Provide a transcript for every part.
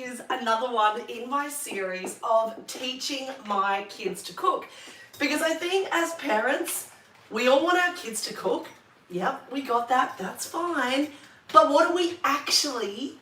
is another one in my series of teaching my kids to cook. Because I think as parents, we all want our kids to cook. Yep, we got that, that's fine. But what do we actually,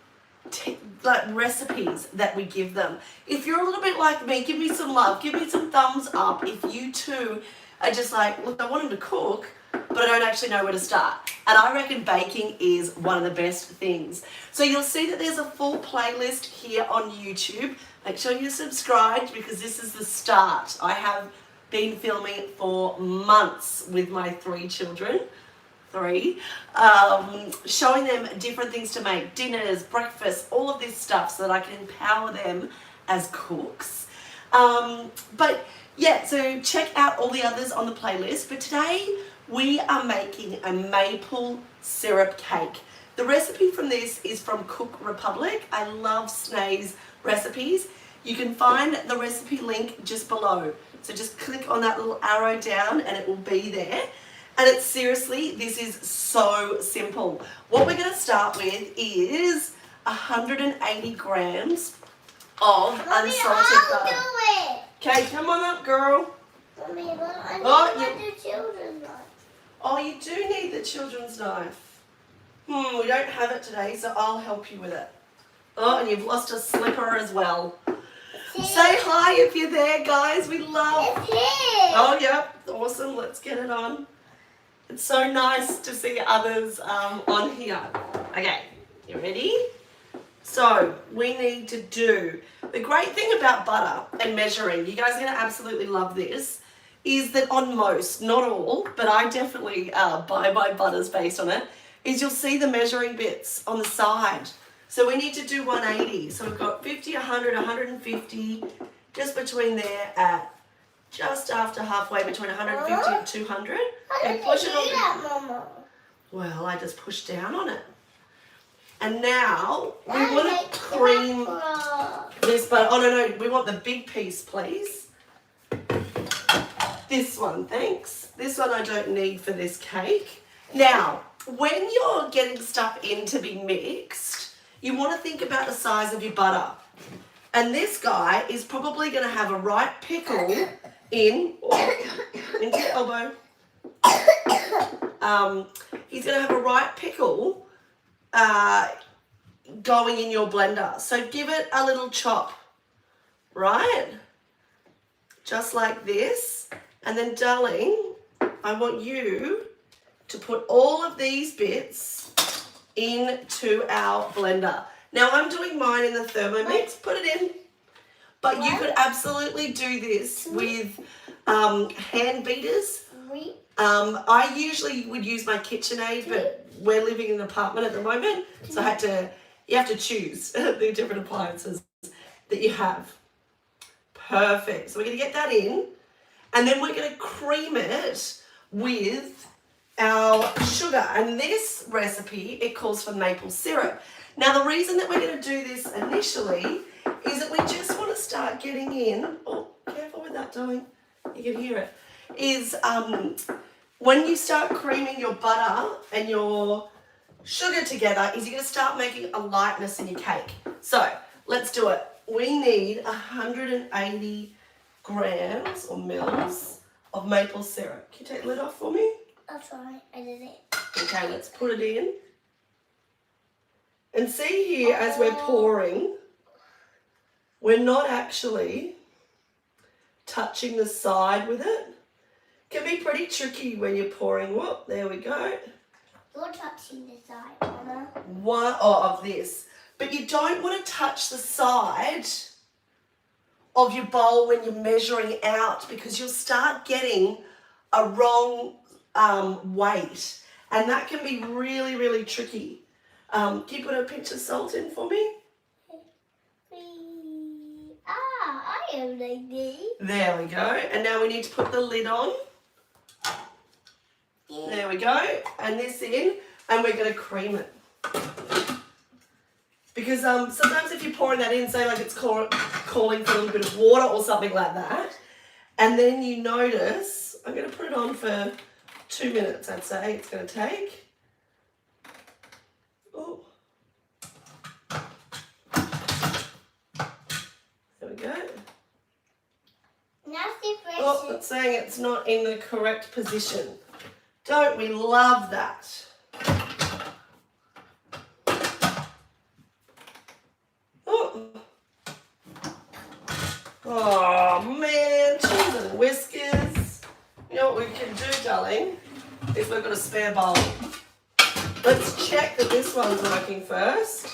like recipes that we give them? If you're a little bit like me, give me some love, give me some thumbs up if you too are just like, look, I want them to cook, but I don't actually know where to start. And I reckon baking is one of the best things. So you'll see that there's a full playlist here on YouTube. Make sure you're subscribed because this is the start. I have been filming for months with my 3 children. Showing them different things to make, dinners, breakfast, all of this stuff so that I can empower them as cooks. But yeah, so check out all the others on the playlist. But today we are making a maple syrup cake. The recipe from this is from Cook Republic. I love Sneh's recipes. You can find the recipe link just below. So just click on that little arrow down and it will be there. And it's seriously, this is so simple. What we're going to start with is 180 grams of unsalted butter. Okay, come on up, girl. Mommy, but I need the children's knife. Oh, you do need the children's knife. We don't have it today, so I'll help you with it. Oh, and you've lost a slipper as well. Say hi if you're there, guys. We love. It's here. Oh, yep. Awesome. Let's get it on. It's so nice to see others on here. Okay, you ready? So we need to do, the great thing about butter and measuring, you guys are going to absolutely love this, is that on most, not all, but I definitely buy my butters based on it, is you'll see the measuring bits on the side. So we need to do 180. So we've got 50, 100, 150, just between there at just after halfway between 150 and 200. Okay, push it on. Mama? Well, I just push down on it. And now we want to cream this butter. Oh, no, we want the big piece, please. This one, thanks. This one I don't need for this cake. Now, when you're getting stuff in to be mixed, you want to think about the size of your butter. And this guy is probably going to have a right pickle into your elbow. He's going to have a right pickle going in your blender. So give it a little chop, right? Just like this. And then, darling, I want you to put all of these bits into our blender. Now, I'm doing mine in the Thermomix. Put it in. But you could absolutely do this with hand beaters. I usually would use my KitchenAid, but we're living in an apartment at the moment, so you have to choose the different appliances that you have. Perfect. So we're going to get that in, and then we're going to cream it with our sugar. And this recipe, it calls for maple syrup. Now, the reason that we're going to do this initially is that we just want to start getting in, oh, careful with that, darling, you can hear it, is when you start creaming your butter and your sugar together, is you're going to start making a lightness in your cake. So, let's do it. We need 180 grams or mils of maple syrup. Can you take the lid off for me? That's right, I did it. Okay, let's put it in. And see here, as we're pouring, we're not actually touching the side with it. Can be pretty tricky when you're pouring. Whoop, there we go. You're touching the side, Mama. One of this. But you don't want to touch the side of your bowl when you're measuring out, because you'll start getting a wrong weight. And that can be really, really tricky. Can you put a pinch of salt in for me? I am like this. There we go. And now we need to put the lid on. Yeah. There we go. And this in. And we're going to cream it. Because sometimes if you're pouring that in, say like it's calling for a little bit of water or something like that, and then you notice, I'm going to put it on for 2 minutes, I'd say it's going to take. Oh. It's saying it's not in the correct position. Don't we love that? Oh man, cheese and whiskers. You know what we can do, darling, is we've got a spare bowl. Let's check that this one's working first.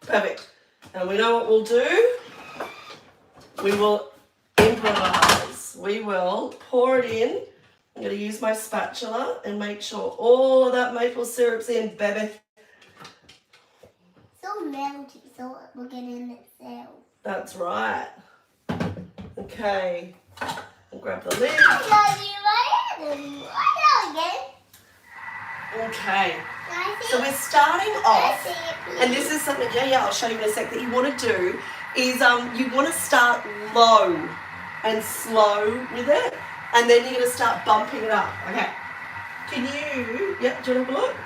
Perfect. And we know what we'll do? We will improvise. We will pour it in. I'm going to use my spatula and make sure all of that maple syrup's in, baby. So melty, so it will get in itself. That's right. Okay. And grab the lid. Okay. So we're starting off, and this is something, yeah, I'll show you in a sec, that you want to do is you want to start low and slow with it, and then you're going to start bumping it up. Okay. Can you, yeah, do you want to have a look?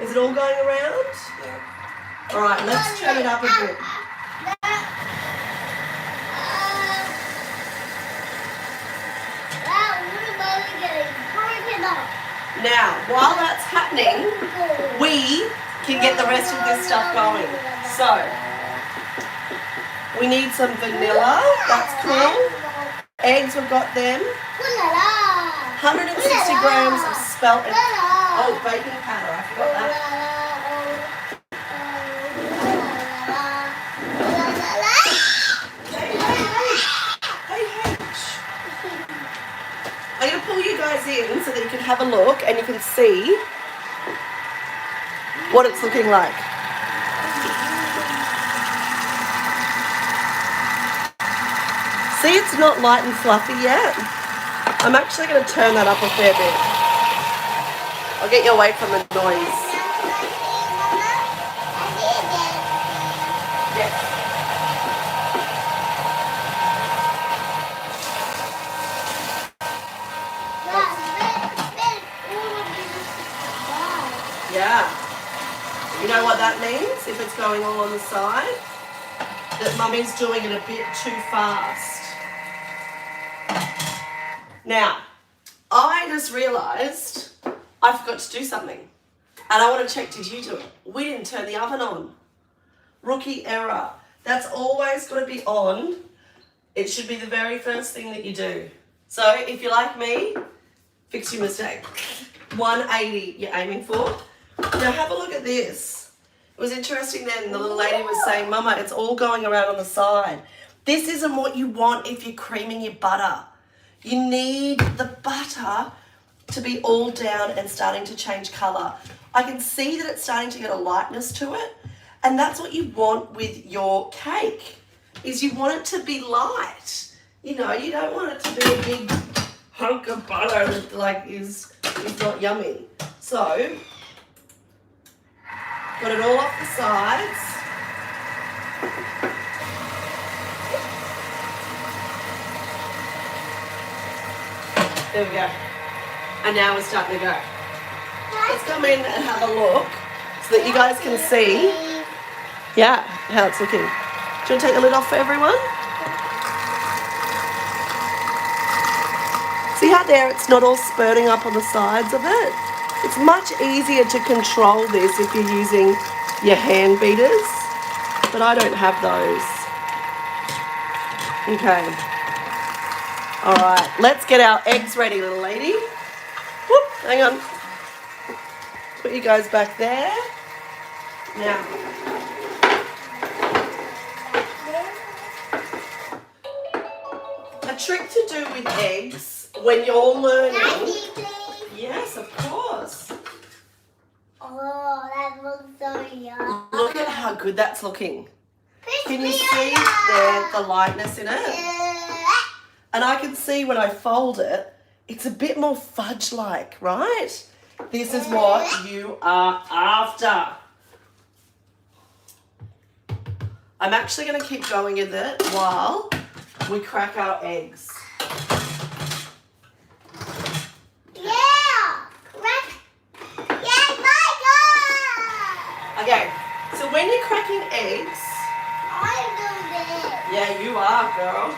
Is it all going around? Yeah. All right, let's turn it up a bit. Now, while that's happening, we can get the rest of this stuff going. So, we need some vanilla, that's cool. Eggs, we've got them. 160 grams of spelt and, oh, baking powder, I forgot that. I'm going to pull you guys in so that you can have a look and you can see what it's looking like. See, it's not light and fluffy yet. I'm actually going to turn that up a fair bit. I'll get you away from the noise. Yes. Yeah. You know what that means? If it's going all on the side, that Mummy's doing it a bit too fast. Now, I just realised I forgot to do something. And I want to check, did you do it? We didn't turn the oven on. Rookie error. That's always got to be on. It should be the very first thing that you do. So if you're like me, fix your mistake. 180 you're aiming for. Now have a look at this. It was interesting then, the little lady was saying, Mama, it's all going around on the side. This isn't what you want if you're creaming your butter. You need the butter to be all down and starting to change colour. I can see that it's starting to get a lightness to it, and that's what you want with your cake, is you want it to be light. You know, you don't want it to be a big hunk of butter that like is not yummy. So, got it all off the sides. There we go. And now we're starting to go. Let's come in and have a look so that you guys can see, yeah, how it's looking. Do you want to take the lid off for everyone? See how there it's not all spurting up on the sides of it? It's much easier to control this if you're using your hand beaters, but I don't have those. Okay. All right, let's get our eggs ready, little lady. Whoop, hang on. Put you guys back there. Now. A trick to do with eggs when you're learning. Yes, of course. Oh, that looks so yummy. Look at how good that's looking. Can you see the lightness in it? And I can see when I fold it, it's a bit more fudge-like, right? This is what you are after. I'm actually going to keep going with it while we crack our eggs. Yeah! Crack! Yeah, my God! Okay, so when you're cracking eggs, I do this. Yeah, you are, girl.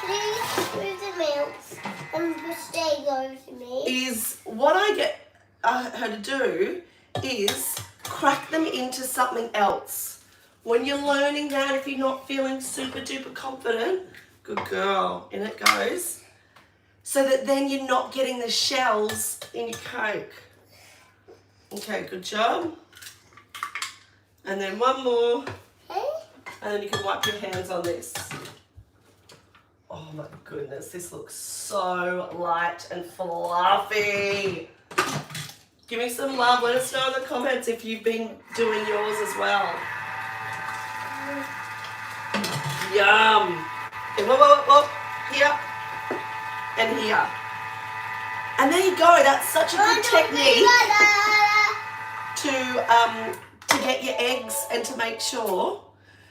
Can you move the milk and stay over to me? Is what I get her to do is crack them into something else. When you're learning that, if you're not feeling super duper confident, good girl, in it goes. So that then you're not getting the shells in your cake. Okay, good job. And then one more. Hey? And then you can wipe your hands on this. Oh my goodness, this looks so light and fluffy. Give me some love. Let us know in the comments if you've been doing yours as well. Yum. Okay, whoa, whoa, whoa, whoa. Here. And here. And there you go. That's such a good technique to get your eggs and to make sure.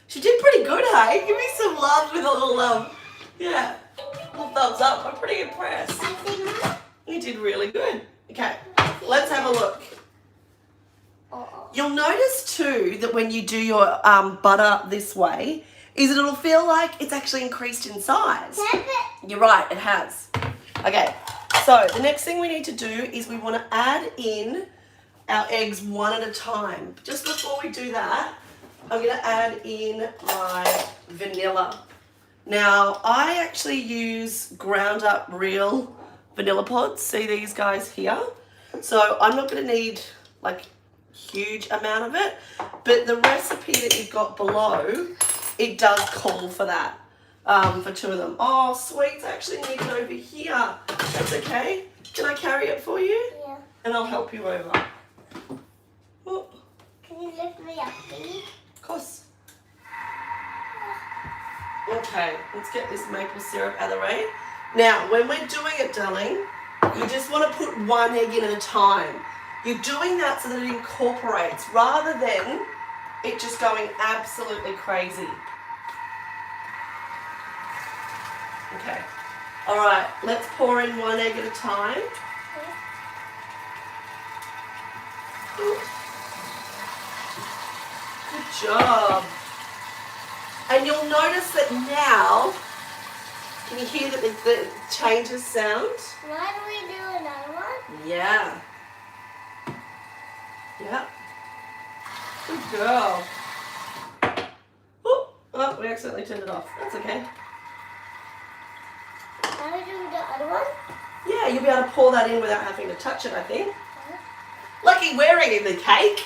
She did pretty good, hey? Give me some love with a little love. Yeah, little thumbs up. I'm pretty impressed. You did really good. Okay, let's have a look. You'll notice too that when you do your butter this way, is it'll feel like it's actually increased in size. You're right, it has. Okay, so the next thing we need to do is we want to add in our eggs one at a time. Just before we do that, I'm going to add in my vanilla. Now, I actually use ground up real vanilla pods. See these guys here? So I'm not going to need like huge amount of it, but the recipe that you've got below, it does call for that, for two of them. Oh, sweets actually need it over here. That's okay. Can I carry it for you? Yeah. And I'll help you over. Oh. Can you lift me up, please? Of course. Okay, let's get this maple syrup out of the way. Now, when we're doing it, darling, you just want to put one egg in at a time. You're doing that so that it incorporates rather than it just going absolutely crazy. Okay. All right, let's pour in one egg at a time. Good job. And you'll notice that now, can you hear that the changes sound? Why do we do another one? Yeah. Yeah. Good girl. Oh, we accidentally turned it off. That's okay. How do we do the other one? Yeah, you'll be able to pour that in without having to touch it, I think. Lucky we're eating the cake.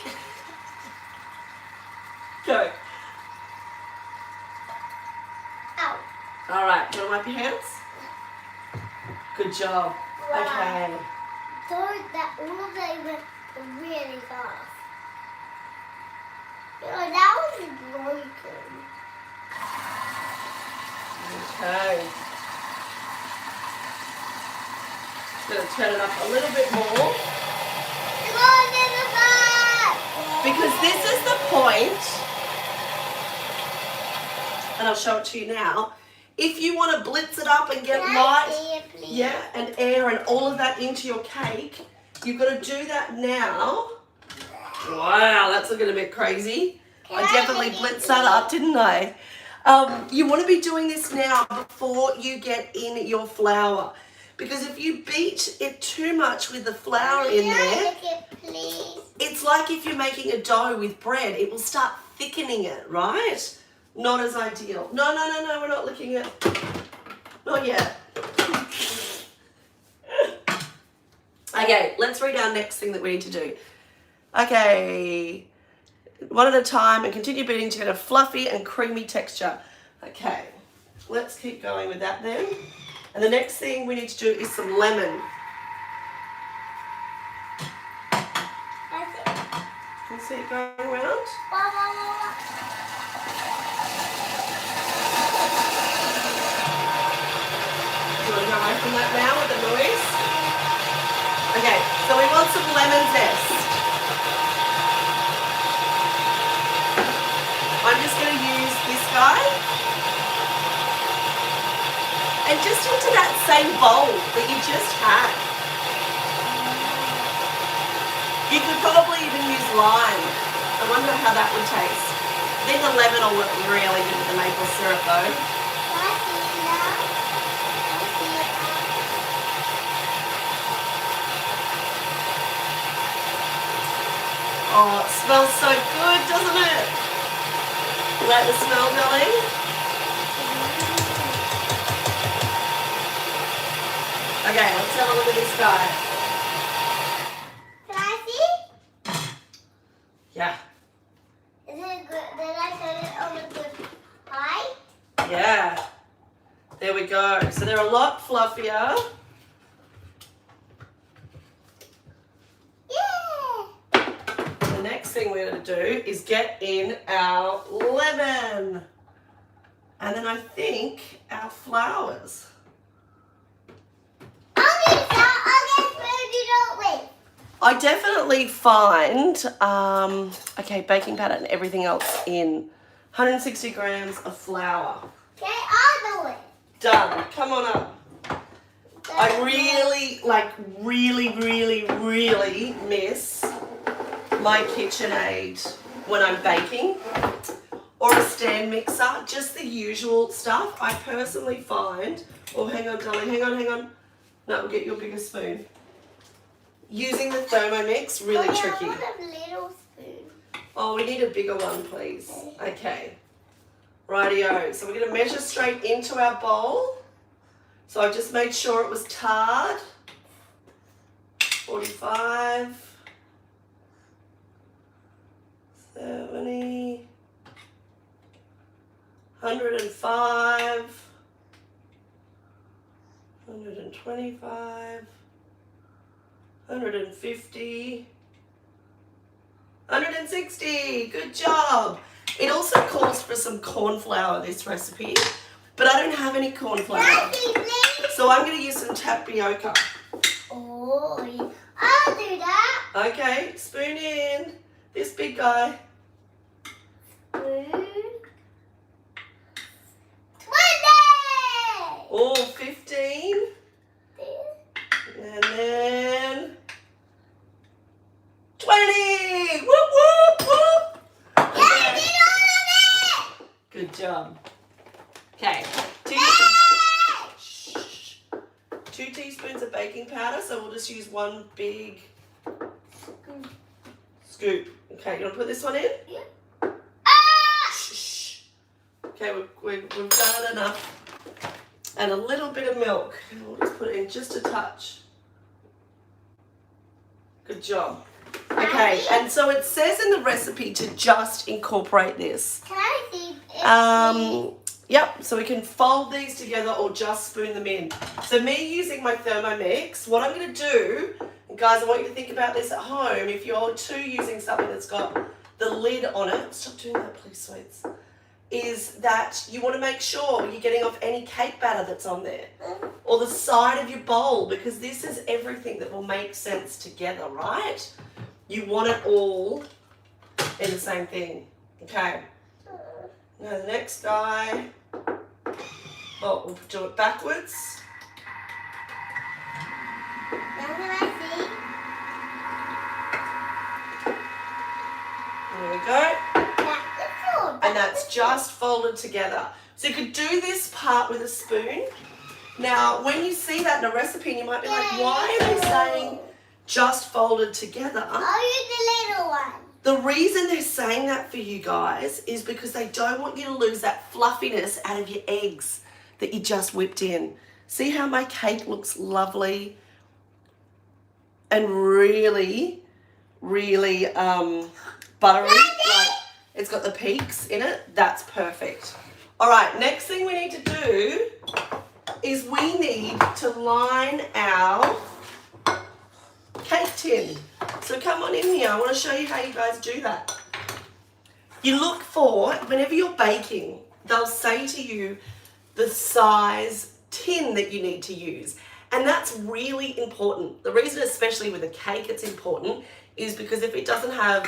Go. Ow. All right, do you want to wipe your hands? Good job. Wow. Okay. So that all of them went really fast. That was broken. Okay. Just going to turn it up a little bit more. Because this is the point, and I'll show it to you now. If you want to blitz it up and get light, yeah, and air and all of that into your cake, you've got to do that now. Wow, that's looking a bit crazy. I definitely blitzed that up, didn't I? You want to be doing this now before you get in your flour. Because if you beat it too much with the flour in there, it's like if you're making a dough with bread, it will start thickening it, right? Not as ideal. No, we're not looking at, not yet. Okay, let's read our next thing that we need to do. Okay, one at a time and continue beating to get a fluffy and creamy texture. Okay, let's keep going with that then. And the next thing we need to do is some lemon. Can you see it going around? Do you want to go away from that now with the noise? Okay, so we want some lemon zest. I'm just going to use this guy. And just into that same bowl that you just had. You could probably even use lime. I wonder how that would taste. I think the lemon will look really good with the maple syrup though. Can I see it now? Can I see it now? Oh, it smells so good, doesn't it? You like the smell, darling? Okay, let's have a look at this guy. Can I see? Yeah. Is it good? Did I set it on a good height? Yeah. There we go. So they're a lot fluffier. Yeah. The next thing we're going to do is get in our lemon. And then I think our flowers. I'll do this. I'll get food. You don't wait. I definitely find, okay, baking powder and everything else in 160 grams of flour. Okay, I'll do it. Done. Come on up. I really, really miss my KitchenAid when I'm baking, or a stand mixer, just the usual stuff. I personally find, oh, hang on, darling, hang on. No, we'll get you a bigger spoon. Using the Thermomix, really tricky. I want a little spoon. Oh, we need a bigger one, please. Okay. Rightio. So we're going to measure straight into our bowl. So I've just made sure it was tarred. 45. 70. 105. 125. 150. 160. Good job. It also calls for some corn flour, this recipe, but I don't have any corn flour. So I'm going to use some tapioca. Oh, yeah. I'll do that. Okay, spoon in. This big guy. Spoon. 20. Oh, 15. And then 20. Whoop, whoop, whoop. Yeah, get all of it. Good job. Okay. Shh. 2 teaspoons of baking powder, so we'll just use one big scoop. Okay, you want to put this one in? Yeah. Shh. Okay, we've done enough. And a little bit of milk. And we'll just put it in just a touch. Good job. Okay, and so it says in the recipe to just incorporate this. Can I see? Yep, so we can fold these together or just spoon them in. So me using my Thermomix, what I'm going to do, and guys, I want you to think about this at home, if you're too using something that's got the lid on it, stop doing that please, sweets, is that you want to make sure you're getting off any cake batter that's on there or the side of your bowl, because this is everything that will make sense together, right? You want it all in the same thing. Okay. Now the next guy, oh, we'll do it backwards. Now can I see? There we go. That's all. And that's just folded together. So you could do this part with a spoon. Now, when you see that in a recipe, you might be like, why are they saying just folded together? I'll use the little one. The reason they're saying that for you guys is because they don't want you to lose that fluffiness out of your eggs that you just whipped in. See how my cake looks lovely and really, really buttery? Like it's got the peaks in it. That's perfect. All right, next thing we need to do is we need to line our cake tin. So come on in here. I want to show you how you guys do that. You look for, whenever you're baking, they'll say to you the size tin that you need to use. And that's really important. The reason, especially with a cake, it's important is because if it doesn't have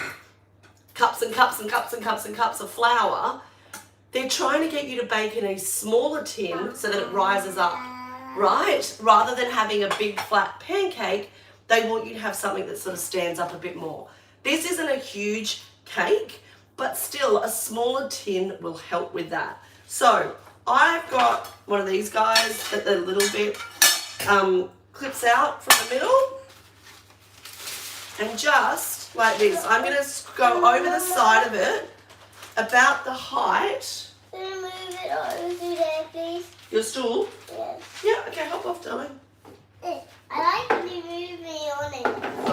cups and cups and cups and cups and cups of flour, they're trying to get you to bake in a smaller tin so that it rises up, right? Rather than having a big flat pancake, they want you to have something that sort of stands up a bit more. This isn't a huge cake. but still a smaller tin will help with that. So I've got one of these guys that a little bit clips out from the middle, and just like this, I'm going to go over the side of it about the height. Can you move it over there, please? Your stool? Yes. Yeah, okay, hop off, darling. I like when you move me on it.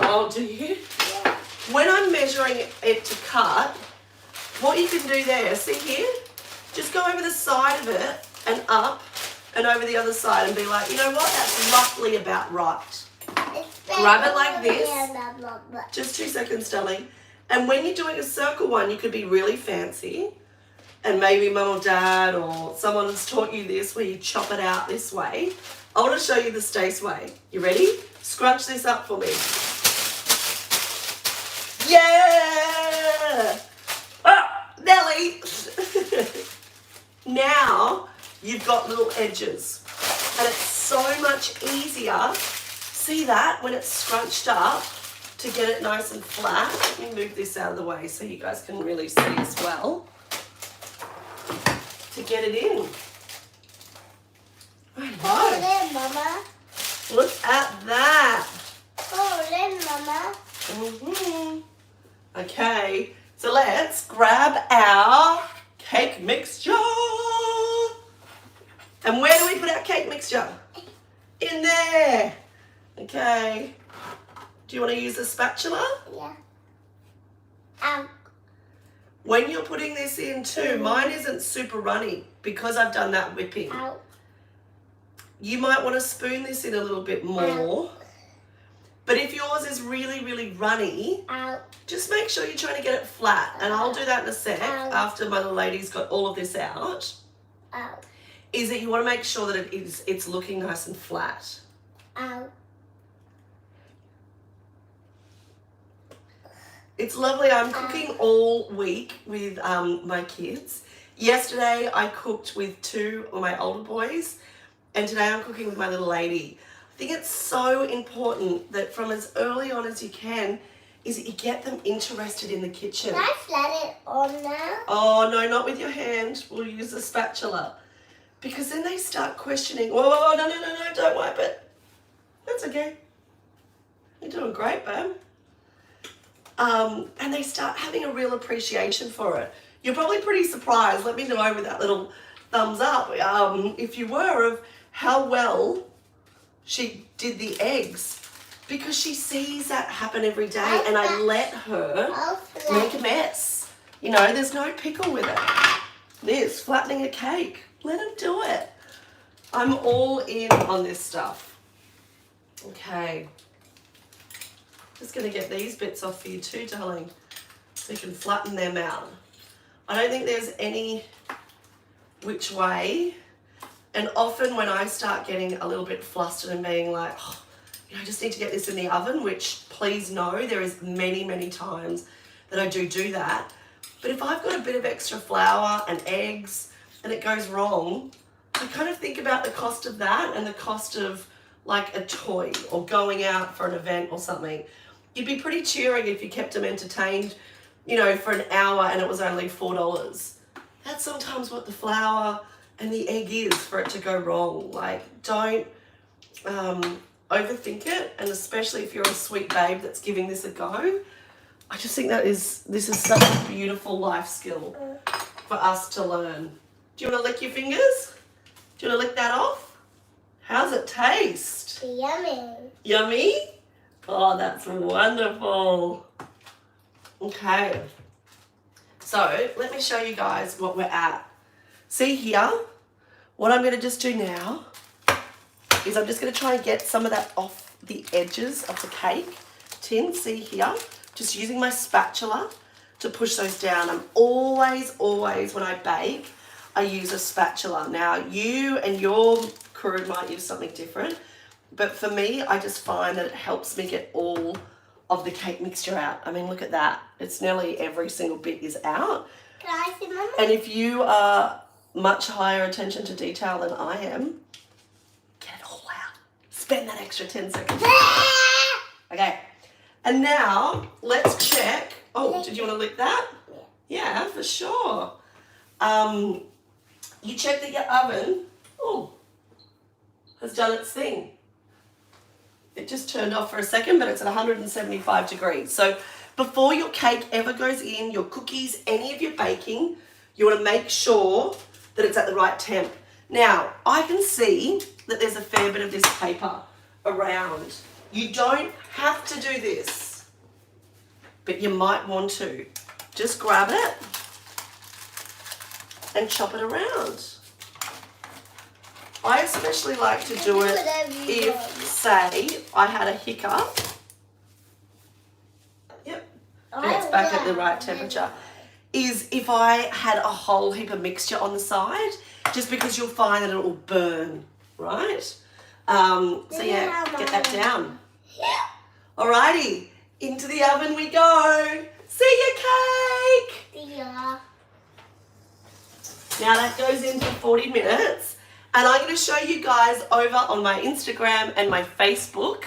Oh, do you? Yeah. When I'm measuring it to cut, what you can do there, see here? Just go over the side of it and up and over the other side and be like, you know what, that's roughly about right. Grab it like this. Just 2 seconds, darling. And when you're doing a circle one, you could be really fancy. And maybe mum or dad or someone has taught you this where you chop it out this way. I want to show you the Stace way. You ready? Scrunch this up for me. Yeah! Ah, Nelly! Now you've got little edges. And it's so much easier. See that? When it's scrunched up to get it nice and flat. Let me move this out of the way so you guys can really see as well. To get it in. Hold it, Mama. Look at that. Hold it, Mama. Okay, so let's grab our cake mixture. And where do we put our cake mixture? In there. Okay. Do you want to use a spatula? Yeah. When you're putting this in too, mine isn't super runny because I've done that whipping. Ow. You might want to spoon this in a little bit more. But if yours is really, really runny, just make sure you're trying to get it flat. And I'll do that in a sec after my little lady's got all of this out. Is that you want to make sure that it's looking nice and flat. It's lovely. I'm cooking all week with my kids. Yesterday I cooked with 2 of my older boys, and today I'm cooking with my little lady. I think it's so important that from as early on as you can is that you get them interested in the kitchen. Can I flat it on now? Oh, no, not with your hand. We'll use a spatula. Because then they start questioning, whoa, no, don't wipe it. That's okay. You're doing great, babe. And they start having a real appreciation for it. You're probably pretty surprised, let me know with that little thumbs up, if you were, of how well she did the eggs. Because she sees that happen every day, and I let her make a mess. You know, there's no pickle with it. This, flattening a cake. Let them do it. I'm all in on this stuff. Okay. Just going to get these bits off for you too, darling, so you can flatten them out. I don't think there's any which way. And often when I start getting a little bit flustered and being like, oh, you know, I just need to get this in the oven, which please know there is many, many times that I do that. But if I've got a bit of extra flour and eggs and it goes wrong, I kind of think about the cost of that and the cost of like a toy or going out for an event or something. You'd be pretty cheering if you kept them entertained, you know, for an hour and it was only $4. That's sometimes what the flour and the egg is for it to go wrong. Like, don't overthink it, and especially if you're a sweet babe that's giving this a go. I just think this is such a beautiful life skill for us to learn. Do you want to lick your fingers? Do you want to lick that off? How's it taste? Yummy. Yummy? Oh, that's wonderful. Okay. So, let me show you guys what we're at. See here? What I'm going to just do now is I'm just going to try and get some of that off the edges of the cake tin. See here? Just using my spatula to push those down. I'm always, when I bake, I use a spatula. Now, you and your crew might use something different, but for me, I just find that it helps me get all of the cake mixture out. I mean, look at that. It's nearly every single bit is out. Can I see, Mama? And if you are much higher attention to detail than I am, get it all out. Spend that extra 10 seconds. Okay. And now, let's check. Oh, did you want to lick that? Yeah, for sure. You check that your oven, has done its thing. It just turned off for a second, but it's at 175 degrees. So before your cake ever goes in, your cookies, any of your baking, you want to make sure that it's at the right temp. Now, I can see that there's a fair bit of this paper around. You don't have to do this, but you might want to. Just grab it and chop it around. I especially like to do it if, say, I had a hiccup. Yep, and it's back at the right temperature. Is if I had a whole heap of mixture on the side, just because you'll find that it will burn, right? So yeah, get that down. Alrighty, into the oven we go. See your cake. Yeah. Now that goes in for 40 minutes. And I'm going to show you guys over on my Instagram and my Facebook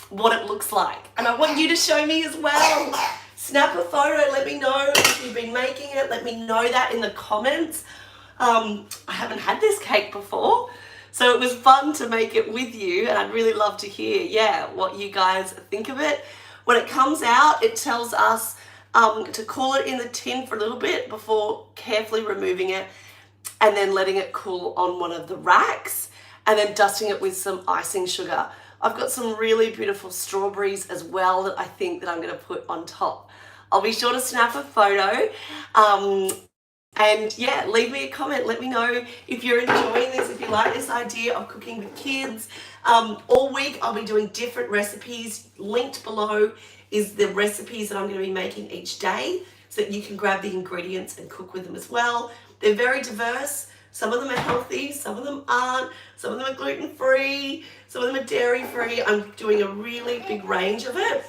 what it looks like. And I want you to show me as well. Snap a photo, let me know if you've been making it. Let me know that in the comments. I haven't had this cake before, so it was fun to make it with you, and I'd really love to hear, what you guys think of it. When it comes out, it tells us to cool it in the tin for a little bit before carefully removing it and then letting it cool on one of the racks and then dusting it with some icing sugar. I've got some really beautiful strawberries as well that I think that I'm going to put on top. I'll be sure to snap a photo and yeah, leave me a comment. Let me know if you're enjoying this, if you like this idea of cooking with kids. All week I'll be doing different recipes. Linked below is the recipes that I'm going to be making each day so that you can grab the ingredients and cook with them as well. They're very diverse. Some of them are healthy, some of them aren't, some of them are gluten-free, some of them are dairy-free. I'm doing a really big range of it.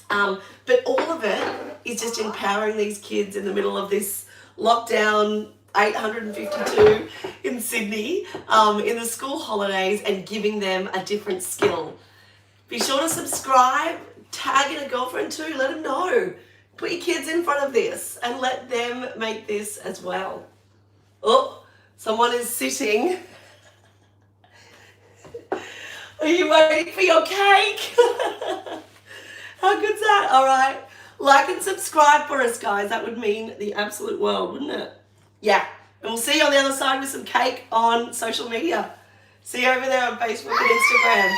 But all of it is just empowering these kids in the middle of this lockdown 852 in Sydney in the school holidays and giving them a different skill. Be sure to subscribe, tag in a girlfriend too, let them know. Put your kids in front of this and let them make this as well. Oh, someone is sitting. Are you waiting for your cake? How good's that? All right. Like and subscribe for us, guys. That would mean the absolute world, wouldn't it? Yeah. And we'll see you on the other side with some cake on social media. See you over there on Facebook and Instagram.